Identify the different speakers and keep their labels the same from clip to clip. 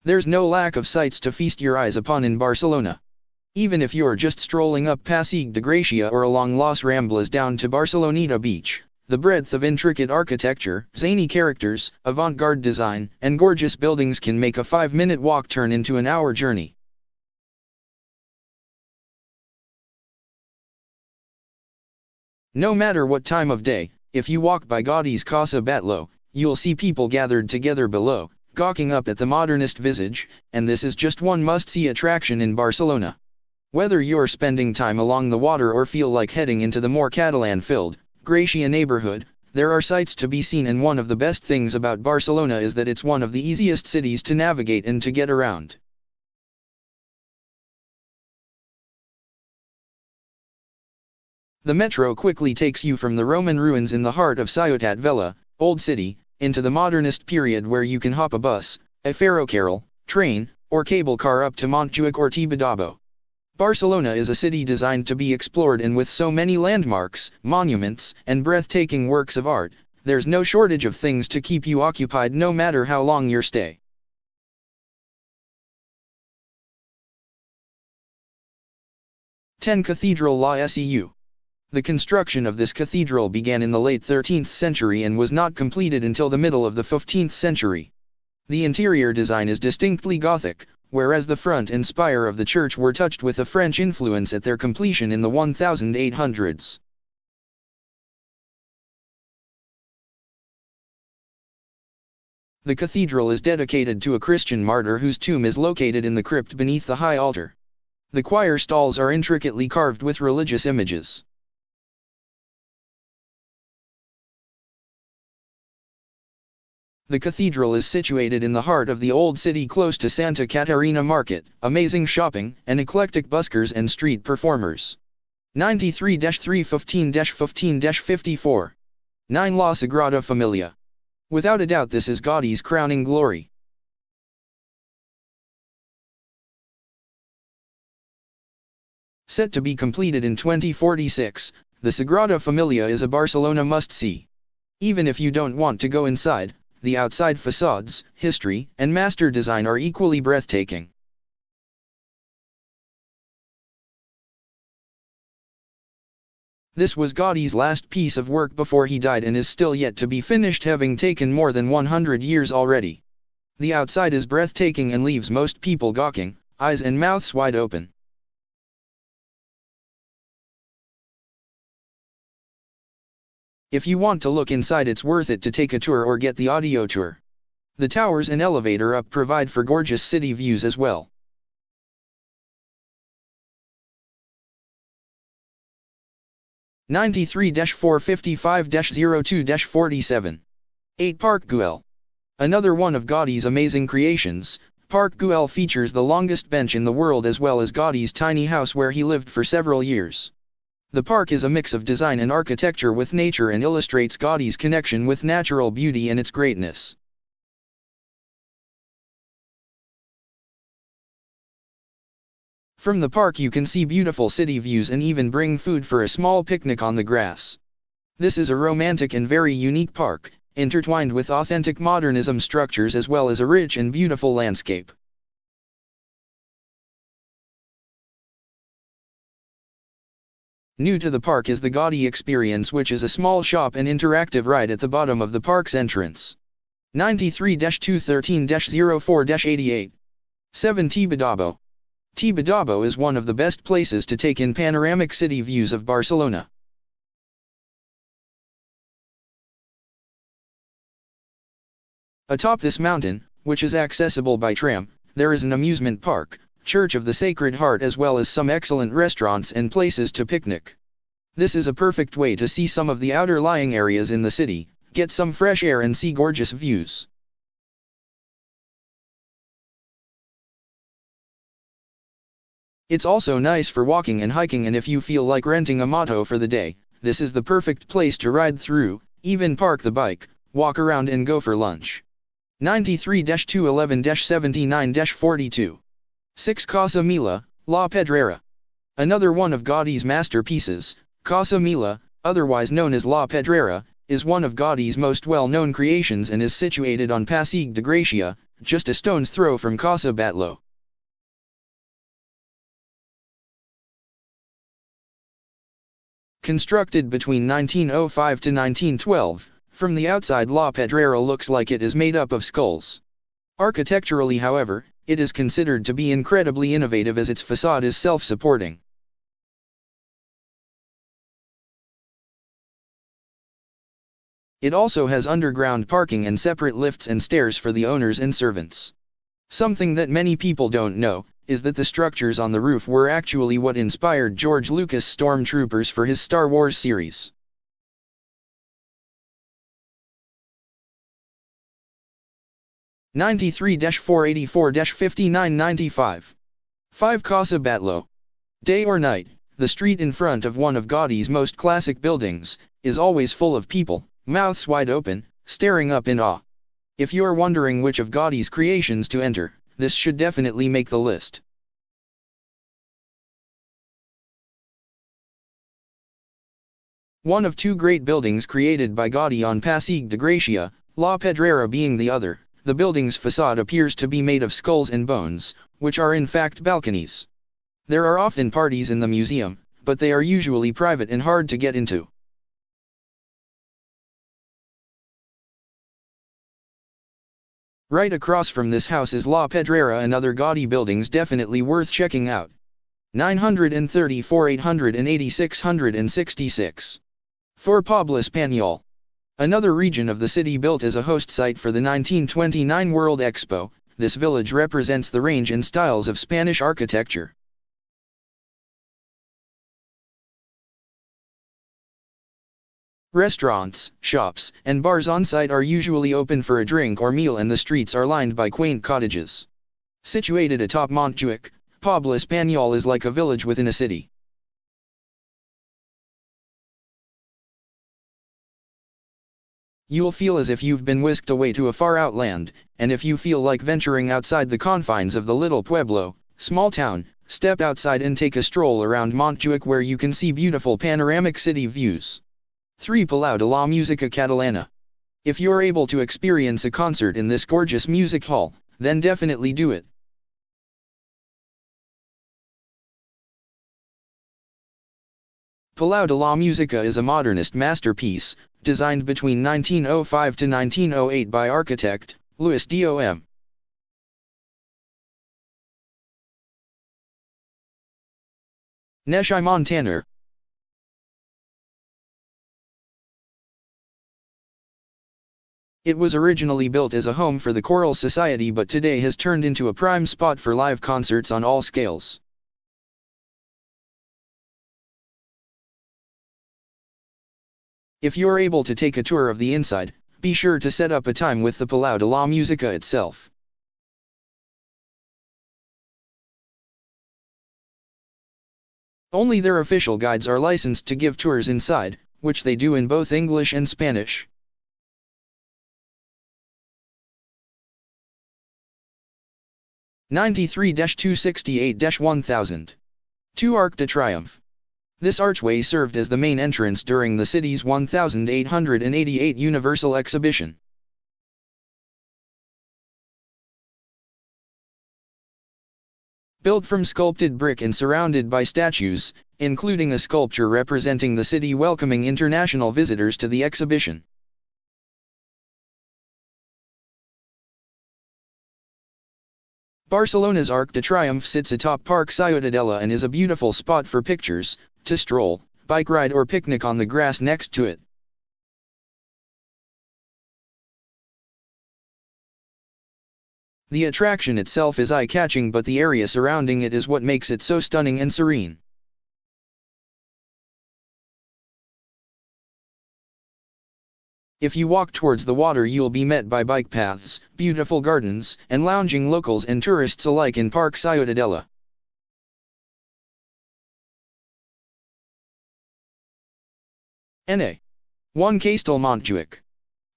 Speaker 1: There's no lack of sights to feast your eyes upon in Barcelona. Even if you're just strolling up Passeig de Gracia or along Las Ramblas down to Barceloneta Beach, the breadth of intricate architecture, zany characters, avant-garde design, and gorgeous buildings can make a 5-minute walk turn into an hour journey. No matter what time of day, if you walk by Gaudi's Casa Batlló, you'll see people gathered together below, gawking up at the modernist visage, and this is just one must-see attraction in Barcelona. Whether you're spending time along the water or feel like heading into the more Catalan-filled, Gracia neighborhood, there are sights to be seen, and one of the best things about Barcelona is that it's one of the easiest cities to navigate and to get around. The metro quickly takes you from the Roman ruins in the heart of Ciutat Vella, Old City, into the modernist period where you can hop a bus, a ferrocarril, train, or cable car up to Montjuic or Tibidabo. Barcelona is a city designed to be explored, and with so many landmarks, monuments, and breathtaking works of art, there's no shortage of things to keep you occupied no matter how long your stay. Cathedral La Seu. The construction of this cathedral began in the late 13th century and was not completed until the middle of the 15th century. The interior design is distinctly Gothic, whereas the front and spire of the church were touched with a French influence at their completion in the 1800s. The cathedral is dedicated to a Christian martyr whose tomb is located in the crypt beneath the high altar. The choir stalls are intricately carved with religious images. The cathedral is situated in the heart of the old city close to Santa Catarina Market, amazing shopping, and eclectic buskers and street performers. 93-315-15-54. 9 La Sagrada Familia. Without a doubt this is Gaudi's crowning glory. Set to be completed in 2046, the Sagrada Familia is a Barcelona must-see. Even if you don't want to go inside, the outside facades, history, and master design are equally breathtaking. This was Gaudi's last piece of work before he died and is still yet to be finished, having taken more than 100 years already. The outside is breathtaking and leaves most people gawking, eyes and mouths wide open. If you want to look inside, it's worth it to take a tour or get the audio tour. The towers and elevator up provide for gorgeous city views as well. (93-455-02-47). 8 Parc Güell. Another one of Gaudi's amazing creations, Parc Güell features the longest bench in the world as well as Gaudi's tiny house where he lived for several years. The park is a mix of design and architecture with nature and illustrates Gaudi's connection with natural beauty and its greatness. From the park you can see beautiful city views and even bring food for a small picnic on the grass. This is a romantic and very unique park, intertwined with authentic modernism structures as well as a rich and beautiful landscape. New to the park is the Gaudi Experience, which is a small shop and interactive ride at the bottom of the park's entrance. 93-213-04-88. 7 Tibidabo. Tibidabo is one of the best places to take in panoramic city views of Barcelona. Atop this mountain, which is accessible by tram, there is an amusement park, Church of the Sacred Heart, as well as some excellent restaurants and places to picnic. This is a perfect way to see some of the outer lying areas in the city, get some fresh air and see gorgeous views. It's also nice for walking and hiking, and if you feel like renting a moto for the day, this is the perfect place to ride through, even park the bike, walk around and go for lunch. 93-211-79-42. 6 Casa Mila, La Pedrera. Another one of Gaudi's masterpieces, Casa Mila, otherwise known as La Pedrera, is one of Gaudi's most well-known creations and is situated on Passeig de Gràcia, just a stone's throw from Casa Batlló. Constructed between 1905 to 1912, from the outside La Pedrera looks like it is made up of skulls. Architecturally, however, it is considered to be incredibly innovative as its facade is self-supporting. It also has underground parking and separate lifts and stairs for the owners and servants. Something that many people don't know is that the structures on the roof were actually what inspired George Lucas' stormtroopers for his Star Wars series. (93-484-5995) 5 Casa Batlló. Day or night, the street in front of one of Gaudi's most classic buildings is always full of people, mouths wide open, staring up in awe. If you're wondering which of Gaudi's creations to enter, this should definitely make the list. One of two great buildings created by Gaudi on Passeig de Gràcia, La Pedrera being the other, the building's facade appears to be made of skulls and bones, which are in fact balconies. There are often parties in the museum, but they are usually private and hard to get into. Right across from this house is La Pedrera and other Gaudi buildings definitely worth checking out. 934 880 666. 4 Poble Espanyol. Another region of the city built as a host site for the 1929 World Expo, this village represents the range and styles of Spanish architecture. Restaurants, shops, and bars on site are usually open for a drink or meal, and the streets are lined by quaint cottages. Situated atop Montjuic, Poble Espanyol is like a village within a city. You'll feel as if you've been whisked away to a far-out land, and if you feel like venturing outside the confines of the little pueblo, small town, step outside and take a stroll around Montjuic where you can see beautiful panoramic city views. 3 Palau de la Música Catalana. If you're able to experience a concert in this gorgeous music hall, then definitely do it. Palau de la Música is a modernist masterpiece, designed between 1905 to 1908 by architect Louis Dom. Neshai Montaner. It was originally built as a home for the choral society, but today has turned into a prime spot for live concerts on all scales. If you're able to take a tour of the inside, be sure to set up a time with the Palau de la Música itself. Only their official guides are licensed to give tours inside, which they do in both English and Spanish. (93-268-1000). 2 Arc de Triomphe. This archway served as the main entrance during the city's 1888 Universal Exhibition. Built from sculpted brick and surrounded by statues, including a sculpture representing the city welcoming international visitors to the exhibition. Barcelona's Arc de Triomphe sits atop Parc Ciutadella and is a beautiful spot for pictures, to stroll, bike ride or picnic on the grass next to it. The attraction itself is eye-catching, but the area surrounding it is what makes it so stunning and serene. If you walk towards the water, you'll be met by bike paths, beautiful gardens, and lounging locals and tourists alike in Parc Ciutadella. NA 1 Castel Montjuic.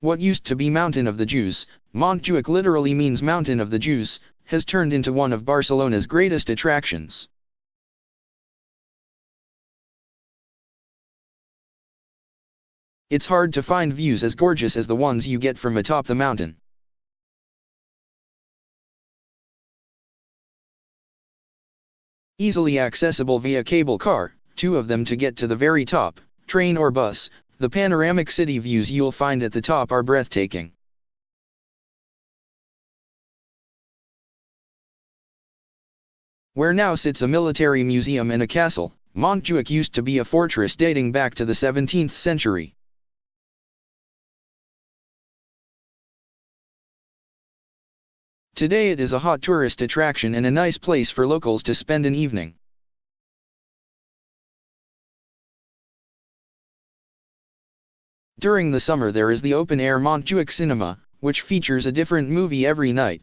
Speaker 1: What used to be Mountain of the Jews, Montjuic literally means Mountain of the Jews, has turned into one of Barcelona's greatest attractions. It's hard to find views as gorgeous as the ones you get from atop the mountain. Easily accessible via cable car, 2 of them to get to the very top, train or bus. The panoramic city views you'll find at the top are breathtaking. Where now sits a military museum and a castle, Montjuic used to be a fortress dating back to the 17th century. Today it is a hot tourist attraction and a nice place for locals to spend an evening. During the summer there is the open-air Montjuic Cinema, which features a different movie every night.